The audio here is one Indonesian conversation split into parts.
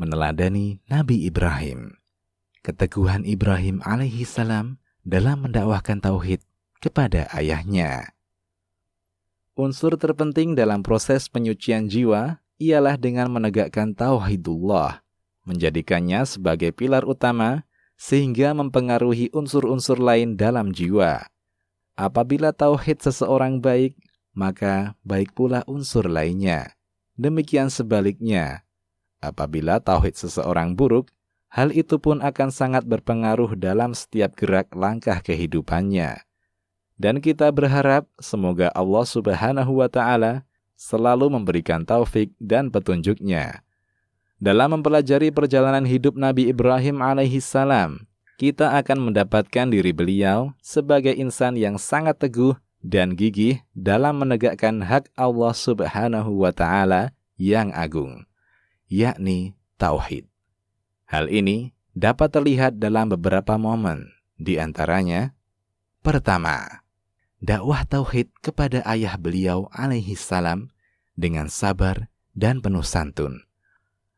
meneladani Nabi Ibrahim. Keteguhan Ibrahim alaihissalam dalam mendakwahkan tauhid kepada ayahnya. Unsur terpenting dalam proses penyucian jiwa ialah dengan menegakkan tauhidullah, menjadikannya sebagai pilar utama sehingga mempengaruhi unsur-unsur lain dalam jiwa. Apabila tauhid seseorang baik, maka baik pula unsur lainnya. Demikian sebaliknya, apabila tauhid seseorang buruk, hal itu pun akan sangat berpengaruh dalam setiap gerak langkah kehidupannya. Dan kita berharap semoga Allah Subhanahu wa Ta'ala selalu memberikan taufik dan petunjuknya. Dalam mempelajari perjalanan hidup Nabi Ibrahim alaihissalam, kita akan mendapatkan diri beliau sebagai insan yang sangat teguh dan gigih dalam menegakkan hak Allah Subhanahu wa Ta'ala yang agung, yakni tauhid. Hal ini dapat terlihat dalam beberapa momen, di antaranya, pertama, dakwah tauhid kepada ayah beliau alaihissalam dengan sabar dan penuh santun.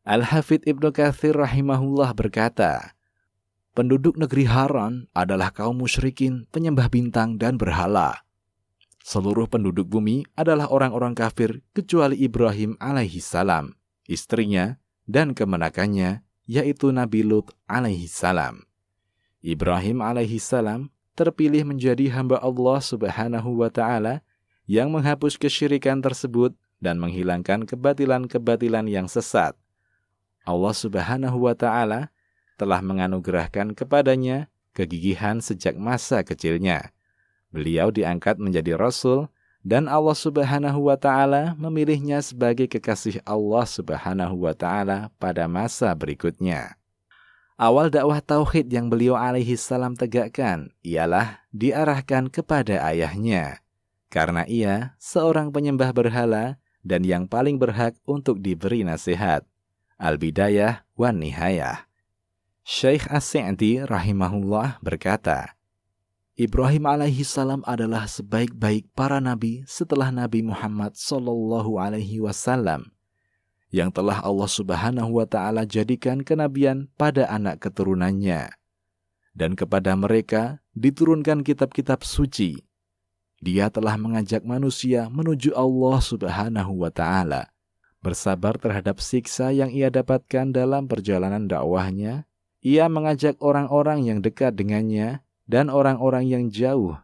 Al-Hafidz Ibnu Katsir rahimahullah berkata, penduduk negeri Haran adalah kaum musyrikin, penyembah bintang dan berhala. Seluruh penduduk bumi adalah orang-orang kafir kecuali Ibrahim alaihissalam, istrinya dan kemenakannya, yaitu Nabi Lut alaihissalam. Ibrahim alaihissalam terpilih menjadi hamba Allah Subhanahu wa Ta'ala yang menghapus kesyirikan tersebut dan menghilangkan kebatilan-kebatilan yang sesat. Allah Subhanahu wa Ta'ala telah menganugerahkan kepadanya kegigihan sejak masa kecilnya. Beliau diangkat menjadi Rasul dan Allah Subhanahu wa Ta'ala memilihnya sebagai kekasih Allah Subhanahu wa Ta'ala pada masa berikutnya. Awal dakwah tauhid yang beliau alaihissalam tegakkan ialah diarahkan kepada ayahnya, karena ia seorang penyembah berhala dan yang paling berhak untuk diberi nasihat. Al-Bidayah wan Nihayah. Syekh As-Sa'di rahimahullah berkata, Ibrahim alaihissalam adalah sebaik-baik para nabi setelah Nabi Muhammad sallallahu alaihi wasallam, yang telah Allah Subhanahu wa Ta'ala jadikan kenabian pada anak keturunannya. Dan kepada mereka diturunkan kitab-kitab suci. Dia telah mengajak manusia menuju Allah Subhanahu wa Ta'ala, bersabar terhadap siksa yang ia dapatkan dalam perjalanan dakwahnya. Ia mengajak orang-orang yang dekat dengannya dan orang-orang yang jauh.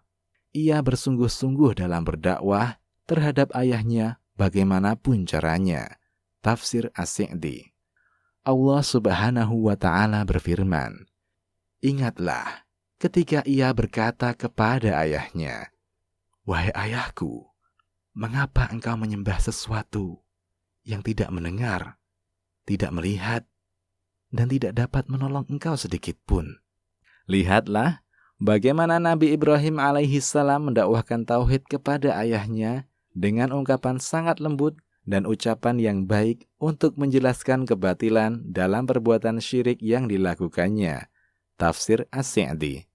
Ia bersungguh-sungguh dalam berdakwah terhadap ayahnya bagaimanapun caranya. Tafsir As-Sa'di. Allah Subhanahu wa Ta'ala berfirman, ingatlah ketika ia berkata kepada ayahnya, wahai ayahku, mengapa engkau menyembah sesuatu yang tidak mendengar, tidak melihat, dan tidak dapat menolong engkau sedikit pun? Lihatlah bagaimana Nabi Ibrahim alaihissalam mendakwahkan tauhid kepada ayahnya dengan ungkapan sangat lembut dan ucapan yang baik untuk menjelaskan kebatilan dalam perbuatan syirik yang dilakukannya. Tafsir As-Sa'di.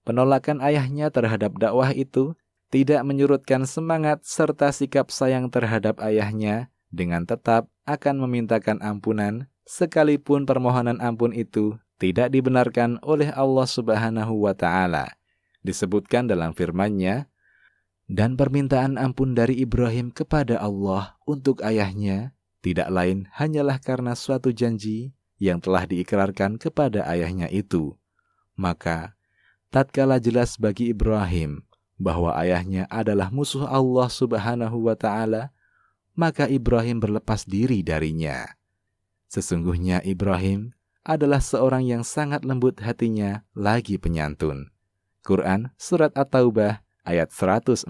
Penolakan ayahnya terhadap dakwah itu tidak menyurutkan semangat serta sikap sayang terhadap ayahnya dengan tetap akan memintakan ampunan, sekalipun permohonan ampun itu tidak dibenarkan oleh Allah Subhanahu wa Ta'ala. Disebutkan dalam firman-Nya, dan permintaan ampun dari Ibrahim kepada Allah untuk ayahnya tidak lain hanyalah karena suatu janji yang telah diikrarkan kepada ayahnya itu. Maka, tatkala jelas bagi Ibrahim bahwa ayahnya adalah musuh Allah Subhanahu wa Ta'ala, maka Ibrahim berlepas diri darinya. Sesungguhnya Ibrahim adalah seorang yang sangat lembut hatinya lagi penyantun. Quran Surat At-Taubah ayat 114.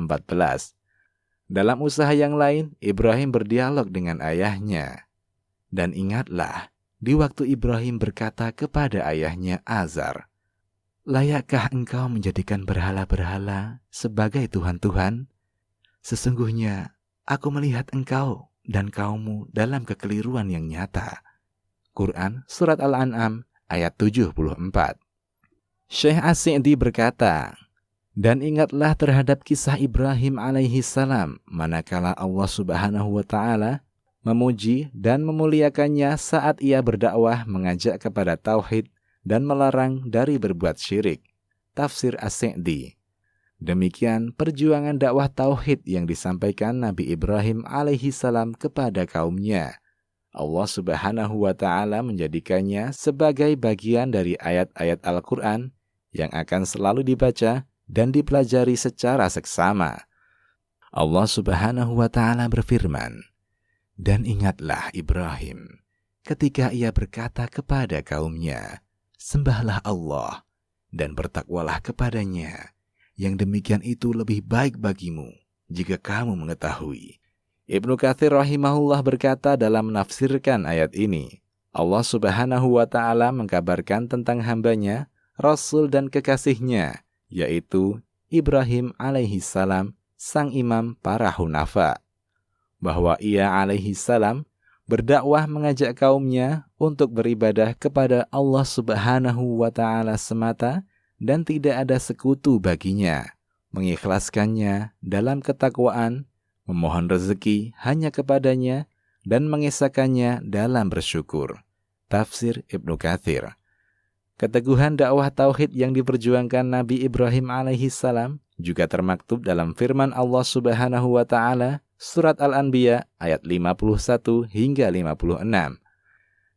Dalam usaha yang lain, Ibrahim berdialog dengan ayahnya. Dan ingatlah, di waktu Ibrahim berkata kepada ayahnya Azar, layakkah engkau menjadikan berhala-berhala sebagai Tuhan-Tuhan? Sesungguhnya, aku melihat engkau dan kaummu dalam kekeliruan yang nyata. Quran Surat Al-An'am ayat 74. Syekh As-Sa'di berkata, dan ingatlah terhadap kisah Ibrahim alaihissalam manakala Allah Subhanahu wa Ta'ala memuji dan memuliakannya saat ia berdakwah mengajak kepada tauhid dan melarang dari berbuat syirik. Tafsir As-Sa'di. Demikian perjuangan dakwah tauhid yang disampaikan Nabi Ibrahim alaihi salam kepada kaumnya. Allah Subhanahu wa Ta'ala menjadikannya sebagai bagian dari ayat-ayat Al-Quran yang akan selalu dibaca dan dipelajari secara seksama. Allah Subhanahu wa Ta'ala berfirman, "Dan ingatlah Ibrahim ketika ia berkata kepada kaumnya, sembahlah Allah dan bertakwalah kepadanya. Yang demikian itu lebih baik bagimu jika kamu mengetahui." Ibnu Katsir rahimahullah berkata dalam menafsirkan ayat ini, Allah Subhanahu wa Ta'ala mengkabarkan tentang hambanya, Rasul dan kekasihnya, yaitu Ibrahim alaihi salam, sang imam para hunafa, bahwa ia alaihi salam berdakwah mengajak kaumnya untuk beribadah kepada Allah Subhanahu wa Ta'ala semata dan tidak ada sekutu baginya, mengikhlaskannya dalam ketakwaan, memohon rezeki hanya kepadanya, dan mengisahkannya dalam bersyukur. Tafsir Ibnu Katsir. Keteguhan dakwah tauhid yang diperjuangkan Nabi Ibrahim alaihi salam juga termaktub dalam firman Allah Subhanahu wa Ta'ala surat Al-Anbiya ayat 51 hingga 56.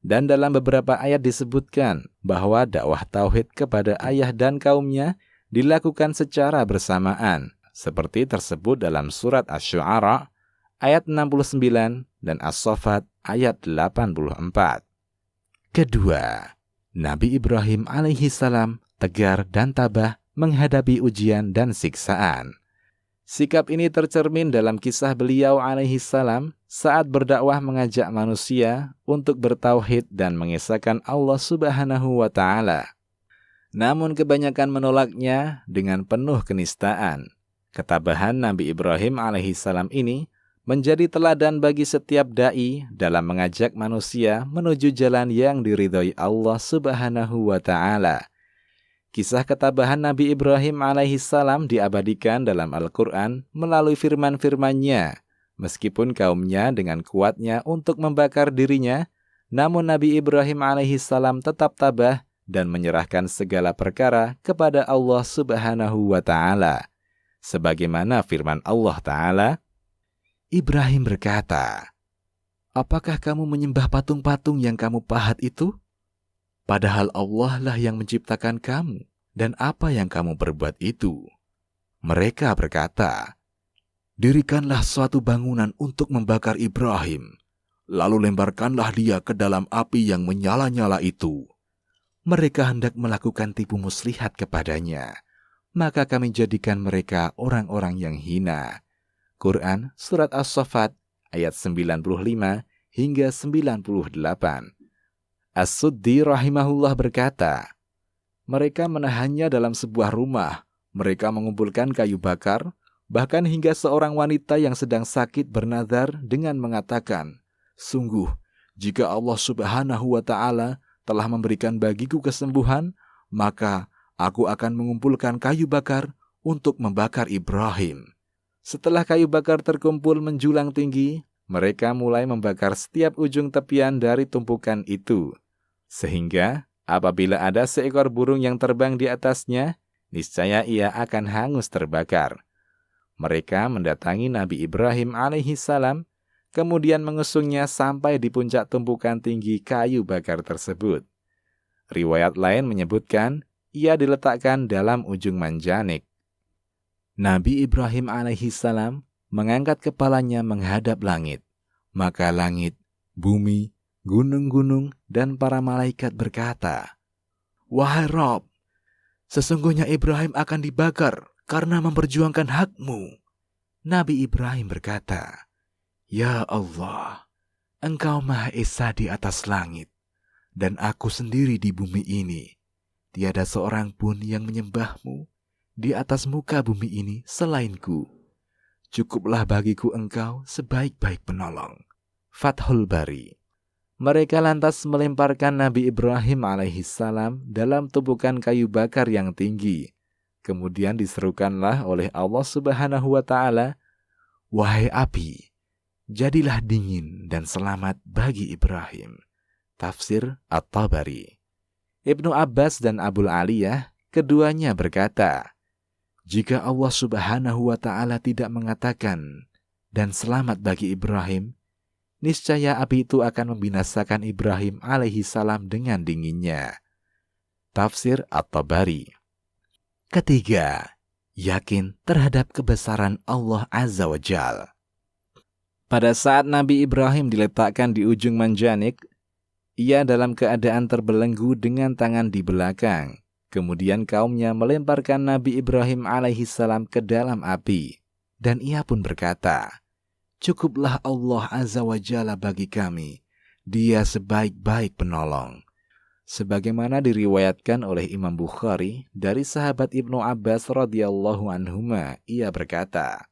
Dan dalam beberapa ayat disebutkan bahwa dakwah tauhid kepada ayah dan kaumnya dilakukan secara bersamaan, seperti tersebut dalam surat Asy-Syu'ara ayat 69 dan As-Saffat ayat 84. Kedua, Nabi Ibrahim alaihi salam tegar dan tabah menghadapi ujian dan siksaan. Sikap ini tercermin dalam kisah beliau alaihi salam saat berdakwah mengajak manusia untuk bertauhid dan mengesahkan Allah Subhanahu wa Ta'ala. Namun kebanyakan menolaknya dengan penuh kenistaan. Ketabahan Nabi Ibrahim alaihi salam ini menjadi teladan bagi setiap dai dalam mengajak manusia menuju jalan yang diridhoi Allah Subhanahu wa Ta'ala. Kisah ketabahan Nabi Ibrahim alaihi salam diabadikan dalam Al-Quran melalui firman-firman-Nya. Meskipun kaumnya dengan kuatnya untuk membakar dirinya, namun Nabi Ibrahim alaihi salam tetap tabah dan menyerahkan segala perkara kepada Allah Subhanahu wa Ta'ala. Sebagaimana firman Allah Ta'ala, Ibrahim berkata, "Apakah kamu menyembah patung-patung yang kamu pahat itu? Padahal Allah lah yang menciptakan kamu, dan apa yang kamu perbuat itu." Mereka berkata, "Dirikanlah suatu bangunan untuk membakar Ibrahim, lalu lemparkanlah dia ke dalam api yang menyala-nyala itu." Mereka hendak melakukan tipu muslihat kepadanya, maka kami jadikan mereka orang-orang yang hina. Quran Surat As-Saffat ayat 95 hingga 98. As-Suddi rahimahullah berkata, mereka menahannya dalam sebuah rumah. Mereka mengumpulkan kayu bakar, bahkan hingga seorang wanita yang sedang sakit bernazar dengan mengatakan, "Sungguh, jika Allah Subhanahu wa Ta'ala telah memberikan bagiku kesembuhan, maka aku akan mengumpulkan kayu bakar untuk membakar Ibrahim." Setelah kayu bakar terkumpul menjulang tinggi, mereka mulai membakar setiap ujung tepian dari tumpukan itu. Sehingga apabila ada seekor burung yang terbang di atasnya, niscaya ia akan hangus terbakar. Mereka mendatangi Nabi Ibrahim alaihi salam, kemudian mengusungnya sampai di puncak tumpukan tinggi kayu bakar tersebut. Riwayat lain menyebutkan, ia diletakkan dalam ujung manjanik. Nabi Ibrahim alaihi salam mengangkat kepalanya menghadap langit. Maka langit, bumi, gunung-gunung, dan para malaikat berkata, "Wahai Rabb, sesungguhnya Ibrahim akan dibakar karena memperjuangkan hak-Mu." Nabi Ibrahim berkata, "Ya Allah, Engkau Maha Esa di atas langit, dan aku sendiri di bumi ini. Tiada seorang pun yang menyembah-Mu di atas muka bumi ini selainku. Cukuplah bagiku Engkau sebaik-baik penolong." Fathul Bari. Mereka lantas melemparkan Nabi Ibrahim alaihi salam dalam tumpukan kayu bakar yang tinggi. Kemudian diserukanlah oleh Allah Subhanahu wa Ta'ala, "Wahai api, jadilah dingin dan selamat bagi Ibrahim. Tafsir At-Tabari. Ibnu Abbas dan Abul Aliyah keduanya berkata, jika Allah Subhanahu wa Ta'ala tidak mengatakan dan selamat bagi Ibrahim, niscaya api itu akan membinasakan Ibrahim alaihi salam dengan dinginnya. Tafsir At-Tabari. Ketiga, yakin terhadap kebesaran Allah Azza wa Jal. Pada saat Nabi Ibrahim diletakkan di ujung manjanik, ia dalam keadaan terbelenggu dengan tangan di belakang. Kemudian kaumnya melemparkan Nabi Ibrahim alaihi salam ke dalam api. Dan ia pun berkata, cukuplah Allah Azza wa Jalla bagi kami. Dia sebaik-baik penolong. Sebagaimana diriwayatkan oleh Imam Bukhari dari sahabat Ibnu Abbas radhiyallahu anhuma, ia berkata,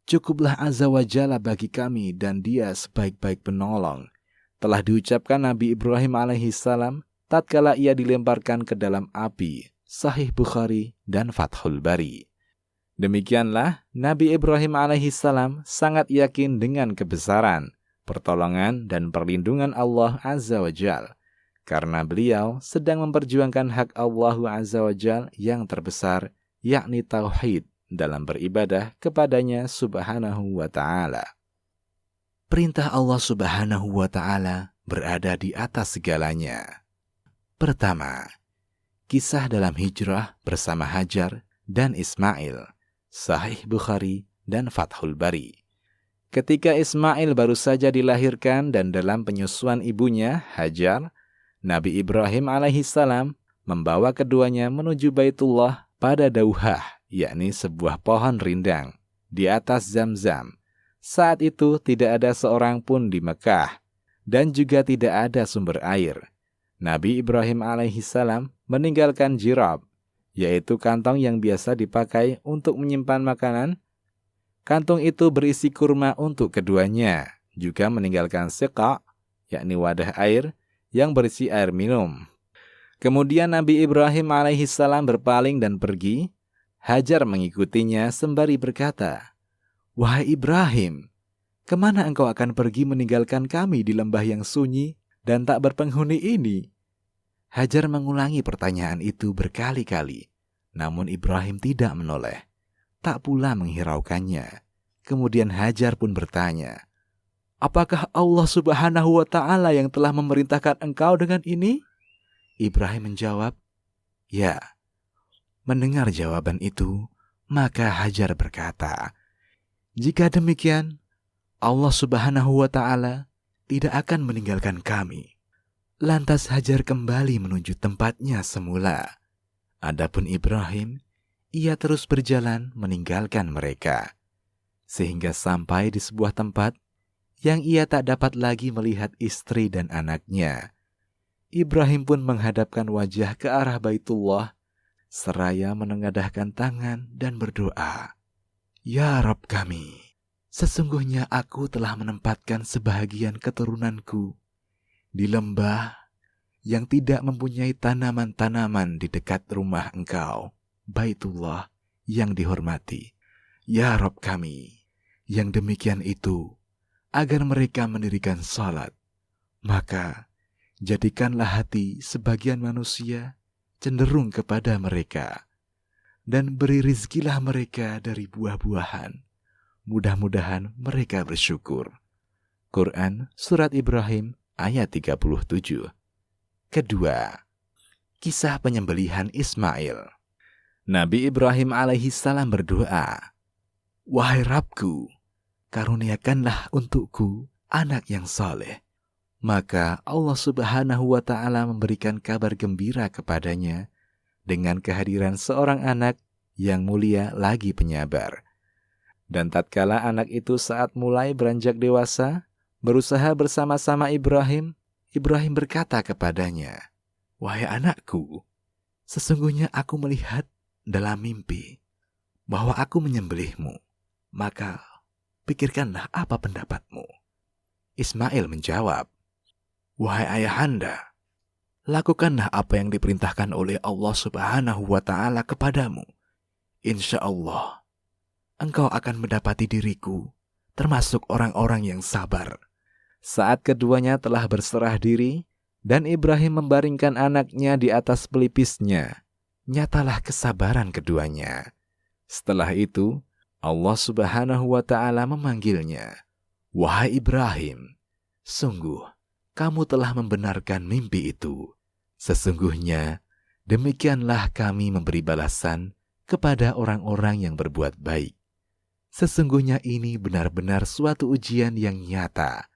cukuplah Azza wa Jalla bagi kami dan dia sebaik-baik penolong. Telah diucapkan Nabi Ibrahim alaihi salam tatkala ia dilemparkan ke dalam api. Sahih Bukhari dan Fathul Bari. Demikianlah Nabi Ibrahim alaihi salam sangat yakin dengan kebesaran, pertolongan dan perlindungan Allah Azza wa Jalla. Karena beliau sedang memperjuangkan hak Allah Azza wa Jalla yang terbesar, yakni tauhid dalam beribadah kepadanya Subhanahu wa Ta'ala. Perintah Allah Subhanahu wa Ta'ala berada di atas segalanya. Pertama, kisah dalam hijrah bersama Hajar dan Ismail, Sahih Bukhari dan Fathul Bari. Ketika Ismail baru saja dilahirkan dan dalam penyusuan ibunya, Hajar, Nabi Ibrahim alaihissalam membawa keduanya menuju Baitullah pada Dauhah, yakni sebuah pohon rindang, di atas Zamzam. Saat itu tidak ada seorang pun di Mekah, dan juga tidak ada sumber air. Nabi Ibrahim alaihissalam meninggalkan jirab, yaitu kantong yang biasa dipakai untuk menyimpan makanan. Kantung itu berisi kurma untuk keduanya, juga meninggalkan siqa, yakni wadah air, yang berisi air minum. Kemudian Nabi Ibrahim alaihissalam berpaling dan pergi. Hajar mengikutinya sembari berkata, wahai Ibrahim, kemana engkau akan pergi meninggalkan kami di lembah yang sunyi dan tak berpenghuni ini? Hajar mengulangi pertanyaan itu berkali-kali, namun Ibrahim tidak menoleh, tak pula menghiraukannya. Kemudian Hajar pun bertanya, apakah Allah Subhanahu wa Ta'ala yang telah memerintahkan engkau dengan ini? Ibrahim menjawab, ya. Mendengar jawaban itu, maka Hajar berkata, jika demikian, Allah Subhanahu wa Ta'ala tidak akan meninggalkan kami. Lantas Hajar kembali menuju tempatnya semula. Adapun Ibrahim, ia terus berjalan meninggalkan mereka, sehingga sampai di sebuah tempat yang ia tak dapat lagi melihat istri dan anaknya. Ibrahim pun menghadapkan wajah ke arah Baitullah, seraya menengadahkan tangan dan berdoa, ya Rabb kami, sesungguhnya aku telah menempatkan sebahagian keturunanku di lembah yang tidak mempunyai tanaman-tanaman di dekat rumah engkau, Baitullah yang dihormati. Ya Rabb kami, yang demikian itu, agar mereka mendirikan salat, maka jadikanlah hati sebagian manusia cenderung kepada mereka, dan beri rizkilah mereka dari buah-buahan. Mudah-mudahan mereka bersyukur. Quran Surat Ibrahim ayat 37. Kedua, kisah penyembelihan Ismail. Nabi Ibrahim alaihissalam berdoa, wahai Rabbku, karuniakanlah untukku anak yang saleh. Maka Allah Subhanahu wa Ta'ala memberikan kabar gembira kepadanya dengan kehadiran seorang anak yang mulia lagi penyabar. Dan tatkala anak itu saat mulai beranjak dewasa, berusaha bersama-sama Ibrahim berkata kepadanya, wahai anakku, sesungguhnya aku melihat dalam mimpi bahwa aku menyembelihmu, maka pikirkanlah apa pendapatmu. Ismail menjawab, wahai ayahanda, lakukanlah apa yang diperintahkan oleh Allah Subhanahu wa Ta'ala kepadamu. Insya Allah, engkau akan mendapati diriku termasuk orang-orang yang sabar. Saat keduanya telah berserah diri, dan Ibrahim membaringkan anaknya di atas pelipisnya, nyatalah kesabaran keduanya. Setelah itu, Allah Subhanahu wa Ta'ala memanggilnya, "Wahai Ibrahim, sungguh kamu telah membenarkan mimpi itu. Sesungguhnya demikianlah kami memberi balasan kepada orang-orang yang berbuat baik. Sesungguhnya ini benar-benar suatu ujian yang nyata,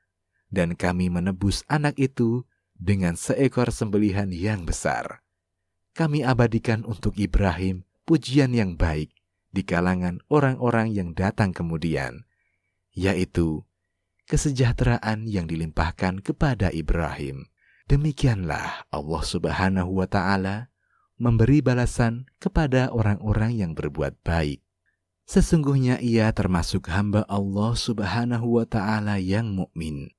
dan kami menebus anak itu dengan seekor sembelihan yang besar. Kami abadikan untuk Ibrahim pujian yang baik di kalangan orang-orang yang datang kemudian, yaitu kesejahteraan yang dilimpahkan kepada Ibrahim. Demikianlah Allah Subhanahu wa Ta'ala memberi balasan kepada orang-orang yang berbuat baik. Sesungguhnya ia termasuk hamba Allah Subhanahu wa Ta'ala yang mukmin."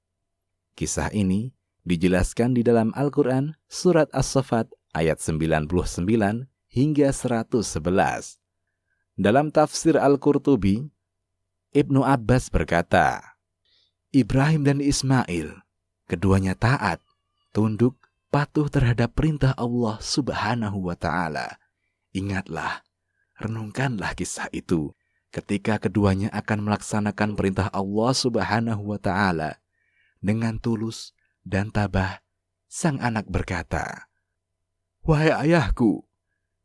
Kisah ini dijelaskan di dalam Al-Quran surat As-Saffat ayat 99 hingga 111. Dalam tafsir Al-Qurtubi, Ibnu Abbas berkata, Ibrahim dan Ismail, keduanya taat, tunduk, patuh terhadap perintah Allah Subhanahu wa Ta'ala. Ingatlah, renungkanlah kisah itu ketika keduanya akan melaksanakan perintah Allah Subhanahu wa Ta'ala dengan tulus dan tabah. Sang anak berkata, "Wahai ayahku,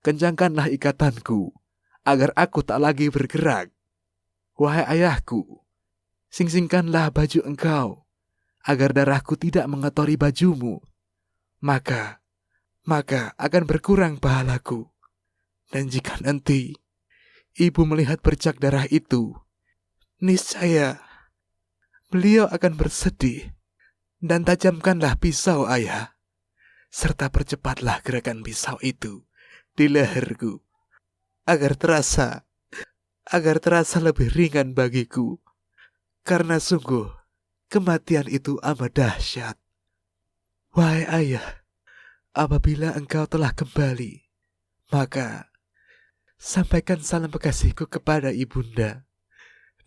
kencangkanlah ikatanku agar aku tak lagi bergerak. Wahai ayahku, sing-singkanlah baju engkau agar darahku tidak mengotori bajumu. Maka akan berkurang pahalaku. Dan jika nanti ibu melihat bercak darah itu, niscaya beliau akan bersedih. Dan tajamkanlah pisau ayah, serta percepatlah gerakan pisau itu di leherku, agar terasa lebih ringan bagiku, karena sungguh kematian itu amat dahsyat. Wahai ayah, apabila engkau telah kembali, maka sampaikan salam kekasihku kepada ibunda.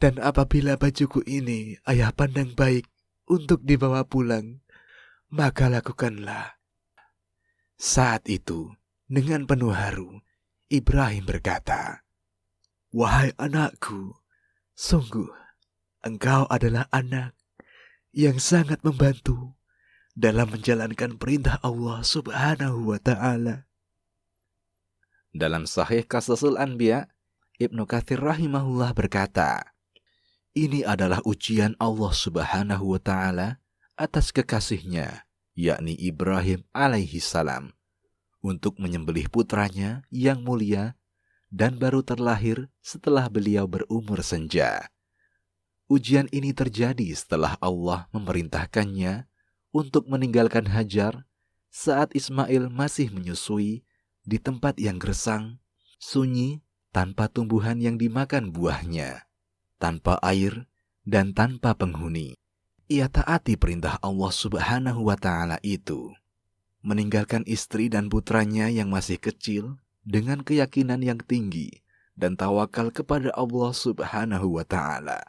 Dan apabila bajuku ini ayah pandang baik untuk dibawa pulang, maka lakukanlah." Saat itu, dengan penuh haru, Ibrahim berkata, "Wahai anakku, sungguh engkau adalah anak yang sangat membantu dalam menjalankan perintah Allah Subhanahu wa Ta'ala." Dalam Sahih Qasasul Anbiya, Ibnu Katsir rahimahullah berkata, ini adalah ujian Allah Subhanahu wa Ta'ala atas kekasihnya, yakni Ibrahim alaihi salam, untuk menyembelih putranya yang mulia dan baru terlahir setelah beliau berumur senja. Ujian ini terjadi setelah Allah memerintahkannya untuk meninggalkan Hajar saat Ismail masih menyusui di tempat yang gersang, sunyi, tanpa tumbuhan yang dimakan buahnya, tanpa air, dan tanpa penghuni. Ia taati perintah Allah Subhanahu wa Ta'ala itu, meninggalkan istri dan putranya yang masih kecil dengan keyakinan yang tinggi dan tawakal kepada Allah Subhanahu wa Ta'ala.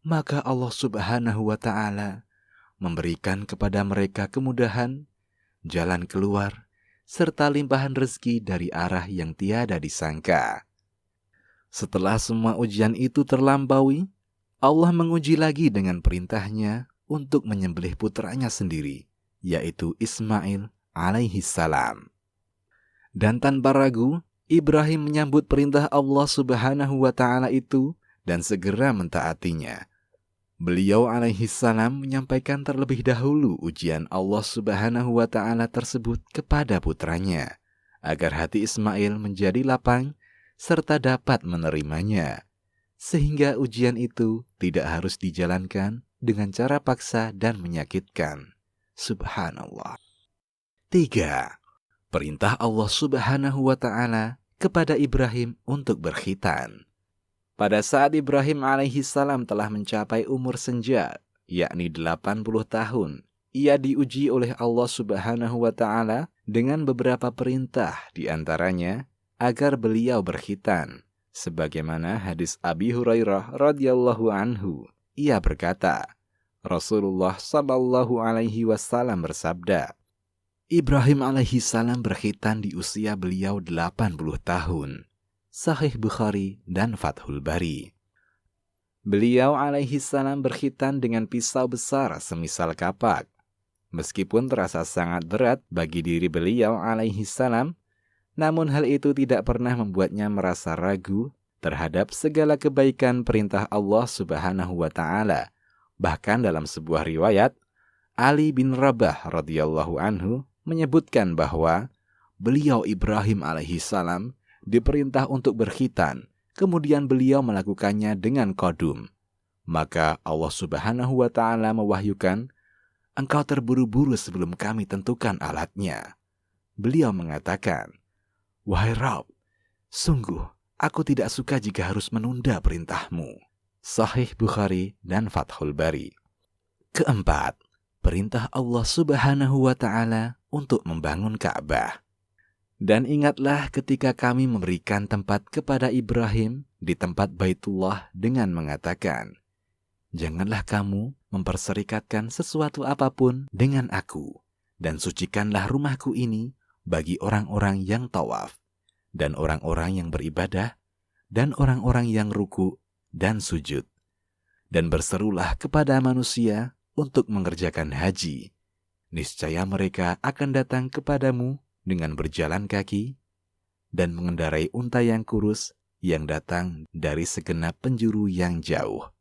Maka Allah Subhanahu wa Ta'ala memberikan kepada mereka kemudahan, jalan keluar, serta limpahan rezeki dari arah yang tiada disangka. Setelah semua ujian itu terlampaui, Allah menguji lagi dengan perintahnya untuk menyembelih putranya sendiri, yaitu Ismail alaihi salam. Dan tanpa ragu, Ibrahim menyambut perintah Allah Subhanahu wa Ta'ala itu dan segera mentaatinya. Beliau alaihi salam menyampaikan terlebih dahulu ujian Allah Subhanahu wa Ta'ala tersebut kepada putranya, agar hati Ismail menjadi lapang serta dapat menerimanya, sehingga ujian itu tidak harus dijalankan dengan cara paksa dan menyakitkan. Subhanallah. 3. Perintah Allah Subhanahu wa Ta'ala kepada Ibrahim untuk berkhitan. Pada saat Ibrahim alaihi salam telah mencapai umur senja, yakni 80 tahun, ia diuji oleh Allah Subhanahu wa Ta'ala dengan beberapa perintah, di antaranya agar beliau berkhitan, sebagaimana hadis Abi Hurairah radhiyallahu anhu ia berkata, Rasulullah Shallallahu Alaihi Wasallam bersabda, Ibrahim alaihi salam berkhitan di usia beliau 80 tahun. Sahih Bukhari dan Fathul Bari. Beliau alaihi salam berkhitan dengan pisau besar semisal kapak. Meskipun terasa sangat berat bagi diri beliau alaihi salam, namun hal itu tidak pernah membuatnya merasa ragu terhadap segala kebaikan perintah Allah Subhanahu wa Ta'ala. Bahkan dalam sebuah riwayat, Ali bin Rabah radhiyallahu anhu menyebutkan bahwa beliau Ibrahim alaihi salam diperintah untuk berkhitan, kemudian beliau melakukannya dengan qadum. Maka Allah Subhanahu wa Ta'ala mewahyukan, engkau terburu-buru sebelum kami tentukan alatnya. Beliau mengatakan, wahai Rabb, sungguh aku tidak suka jika harus menunda perintahmu. Sahih Bukhari dan Fathul Bari. Keempat, perintah Allah Subhanahu wa Ta'ala untuk membangun Ka'bah. Dan ingatlah ketika kami memberikan tempat kepada Ibrahim di tempat Baitullah dengan mengatakan, janganlah kamu memperserikatkan sesuatu apapun dengan aku, dan sucikanlah rumahku ini bagi orang-orang yang tawaf, dan orang-orang yang beribadah, dan orang-orang yang ruku dan sujud. Dan berserulah kepada manusia untuk mengerjakan haji. Niscaya mereka akan datang kepadamu dengan berjalan kaki dan mengendarai unta yang kurus yang datang dari segenap penjuru yang jauh.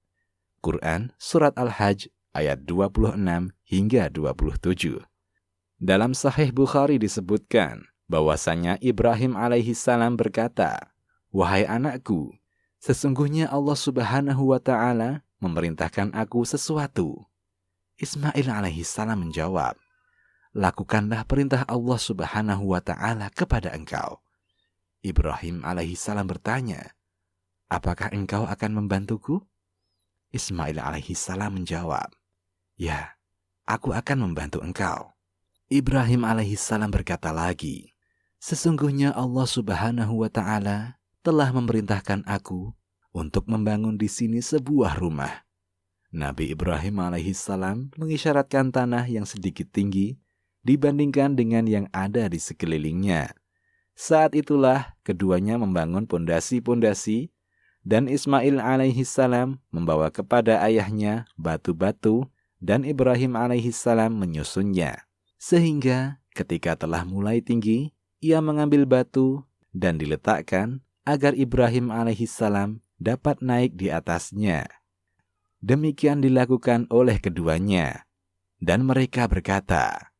Quran Surat Al-Hajj ayat 26 hingga 27. Dalam Sahih Bukhari disebutkan bahwasanya Ibrahim alaihi salam berkata, wahai anakku, sesungguhnya Allah Subhanahu wa Ta'ala memerintahkan aku sesuatu. Ismail alaihi salam menjawab, lakukanlah perintah Allah Subhanahu wa Ta'ala kepada engkau. Ibrahim alaihi salam bertanya, apakah engkau akan membantuku? Ismail alaihi salam menjawab, ya, aku akan membantu engkau. Ibrahim alaihi salam berkata lagi, sesungguhnya Allah Subhanahu wa Ta'ala telah memerintahkan aku untuk membangun di sini sebuah rumah. Nabi Ibrahim alaihi salam mengisyaratkan tanah yang sedikit tinggi dibandingkan dengan yang ada di sekelilingnya. Saat itulah keduanya membangun pondasi-pondasi dan Ismail alaihi salam membawa kepada ayahnya batu-batu dan Ibrahim alaihi salam menyusunnya. Sehingga ketika telah mulai tinggi, ia mengambil batu dan diletakkan agar Ibrahim alaihi salam dapat naik di atasnya. Demikian dilakukan oleh keduanya. Dan mereka berkata,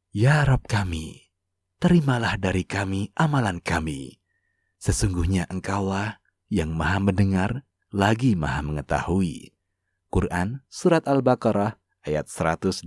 ya Rabb kami, terimalah dari kami amalan kami. Sesungguhnya engkaulah yang maha mendengar lagi maha mengetahui. Quran Surat Al-Baqarah ayat 127.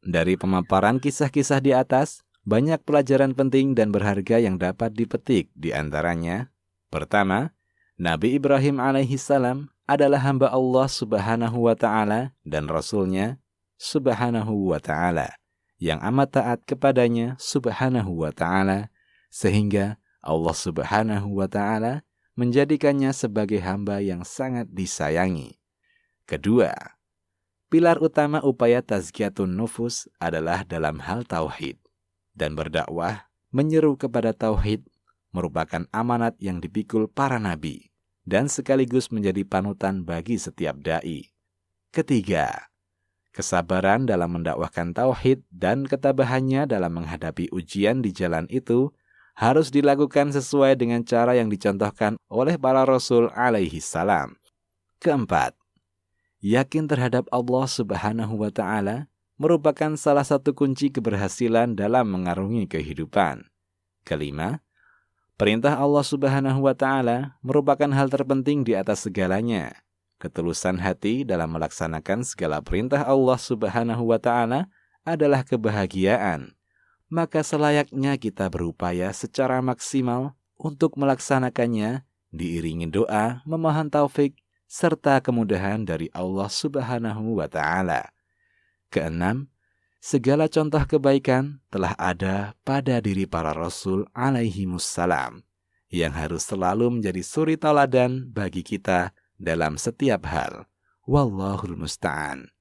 Dari pemaparan kisah-kisah di atas, banyak pelajaran penting dan berharga yang dapat dipetik di antaranya. Pertama, Nabi Ibrahim alaihi salam adalah hamba Allah Subhanahu wa Ta'ala dan Rasul-Nya Subhanahu wa Ta'ala yang amat taat kepadanya Subhanahu wa Ta'ala, sehingga Allah Subhanahu wa Ta'ala menjadikannya sebagai hamba yang sangat disayangi. Kedua, pilar utama upaya tazkiyatun nufus adalah dalam hal tauhid, dan berdakwah menyeru kepada tauhid merupakan amanat yang dipikul para nabi dan sekaligus menjadi panutan bagi setiap dai. Ketiga, kesabaran dalam mendakwahkan tauhid dan ketabahannya dalam menghadapi ujian di jalan itu harus dilakukan sesuai dengan cara yang dicontohkan oleh para Rasul alaihi salam. Keempat, yakin terhadap Allah Subhanahu wa Ta'ala merupakan salah satu kunci keberhasilan dalam mengarungi kehidupan. Kelima, perintah Allah Subhanahu wa Ta'ala merupakan hal terpenting di atas segalanya. Ketulusan hati dalam melaksanakan segala perintah Allah Subhanahu wa Ta'ala adalah kebahagiaan. Maka selayaknya kita berupaya secara maksimal untuk melaksanakannya, diiringi doa, memohon taufik, serta kemudahan dari Allah Subhanahu wa Ta'ala. Keenam, segala contoh kebaikan telah ada pada diri para Rasul alaihimussalam, yang harus selalu menjadi suri tauladan bagi kita dalam setiap hal. Wallahul musta'an.